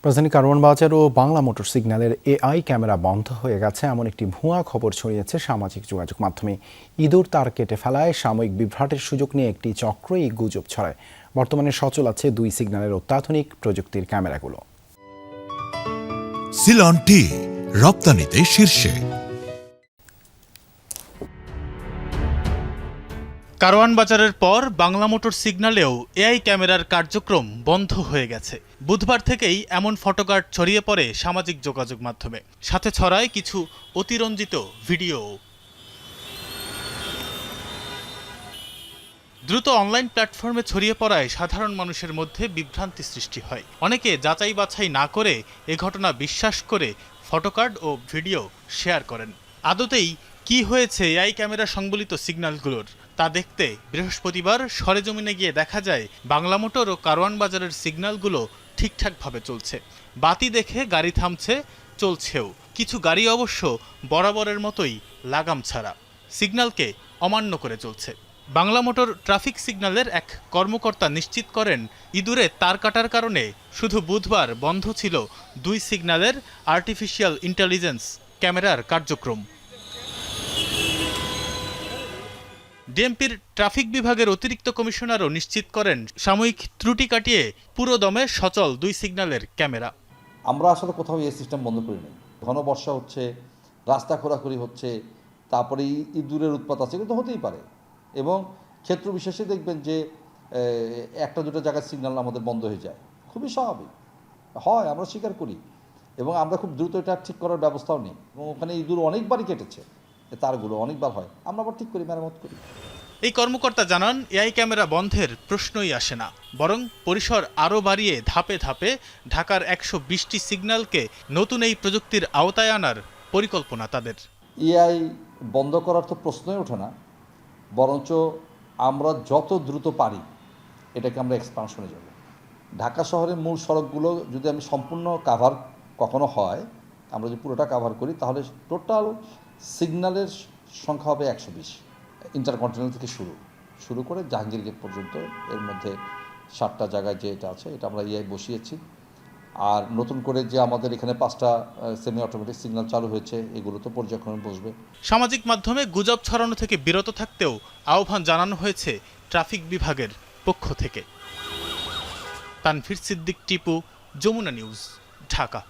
রাজধানী কারওয়ান ও বাংলা মোটর সিগন্যালের AI camera বন্ধ হয়ে গেছে এমন একটি ভুয়া খবর ছড়িয়েছে সামাজিক যোগাযোগ মাধ্যমে। ইঁদুর তার কেটে ফেলায় সাময়িক বিভ্রাটের সুযোগ নিয়ে একটি চক্র এই গুজব ছড়ায়। বর্তমানে সচল আছে 2 সিগন্যালের অত্যাধুনিক প্রযুক্তির ক্যামেরাগুলো। সিলন টি রপ্তানিতে শীর্ষে। কারওয়ান বাজারের পর বাংলা মোটর সিগন্যালেও এআই ক্যামেরার কার্যক্রম বন্ধ হয়ে গেছে। বুধবার থেকেই এমন ফটোকার্ড ছড়িয়ে পড়ে সামাজিক যোগাযোগ মাধ্যমে, সাথে ছড়ায় কিছু অতিরঞ্জিত ভিডিও। দ্রুত অনলাইন প্ল্যাটফর্মে ছড়িয়ে পড়ায় সাধারণ মানুষের মধ্যে বিভ্রান্তি সৃষ্টি হয়। অনেকে যাচাই বাছাই না করে এ ঘটনা বিশ্বাস করে ফটোকার্ড ও ভিডিও শেয়ার করেন। আদতেই কি হয়েছে এআই ক্যামেরা সংবলিত সিগন্যালগুলোর তা দেখতে বৃহস্পতিবার সরেজমিনে গিয়ে দেখা যায় বাংলা মোটর ও কারওয়ান বাজারের সিগন্যালগুলো ঠিকঠাকভাবে চলছে। বাতি দেখে গাড়ি থামছে, চলছেও। কিছু গাড়ি অবশ্য বরাবরের মতোই লাগাম ছাড়া সিগন্যালকে অমান্য করে চলছে। বাংলা মোটর ট্রাফিক সিগন্যালের এক কর্মকর্তা নিশ্চিত করেন, ইঁদুরে তার কাটার কারণে শুধু বুধবার বন্ধ ছিল 2 সিগন্যালের আর্টিফিশিয়াল ইন্টেলিজেন্স ক্যামেরার কার্যক্রম। ডিএমপির ট্রাফিক বিভাগের অতিরিক্ত কমিশনারও নিশ্চিত করেন, সাময়িক ত্রুটি কাটিয়ে পুরো দমে সচল 2 সিগন্যালের ক্যামেরা। আমরা আসলে কোথাও এই সিস্টেম বন্ধ করি নাই। ঘন বর্ষা হচ্ছে, রাস্তা খোরাখুরি হচ্ছে, তারপরে ইঁদুরের উৎপাত আছে, এগুলো তো হতেই পারে। এবং ক্ষেত্র বিশেষে দেখবেন যে একটা দুটো জায়গায় সিগন্যাল আমাদের বন্ধ হয়ে যায়, খুবই স্বাভাবিক হয়, আমরা স্বীকার করি। এবং আমরা খুব দ্রুত এটা ঠিক করার ব্যবস্থাও নিই। এবং ওখানে ইঁদুর অনেকবারই কেটেছে, তারগুলো অনেকবার হয়, আমরা আবার ঠিক করি, মেরামত করি। এই কর্মকর্তা জানান, এআই ক্যামেরা বন্ধের প্রশ্নই আসে না, বরং পরিসর আরও বাড়িয়ে ধাপে ধাপে ঢাকার 120টি সিগন্যালকে নতুন এই প্রযুক্তির আওতায় আনার পরিকল্পনা তাদের। এআই বন্ধ করার তো প্রশ্নই ওঠে না, বরঞ্চ আমরা যত দ্রুত পারি এটাকে আমরা এক্সপানশনে যাব। ঢাকা শহরের মূল সড়কগুলো যদি আমি সম্পূর্ণ কাভার কখনো হয়, আমরা যদি পুরোটা কাভার করি, তাহলে টোটাল সিগন্যালের সংখ্যা হবে 120। ইন্টারকন্টিনেন্টাল থেকে শুরু করে জাহাঙ্গীর গেট পর্যন্ত, এর মধ্যে 7টা জায়গায় যে এটা আছে, এটা আমরা এআই বসিয়েছি। আর নতুন করে যে আমাদের এখানে 5টা সেমি অটোমেটিক সিগন্যাল চালু হয়েছে, এগুলো তো পর্যায়ক্রমে বসবে। সামাজিক মাধ্যমে গুজব ছড়ানো থেকে বিরত থাকতেও আহ্বান জানানো হয়েছে ট্রাফিক বিভাগের পক্ষ থেকে। তানভীর সিদ্দিক, টিপু, যমুনা নিউজ, ঢাকা।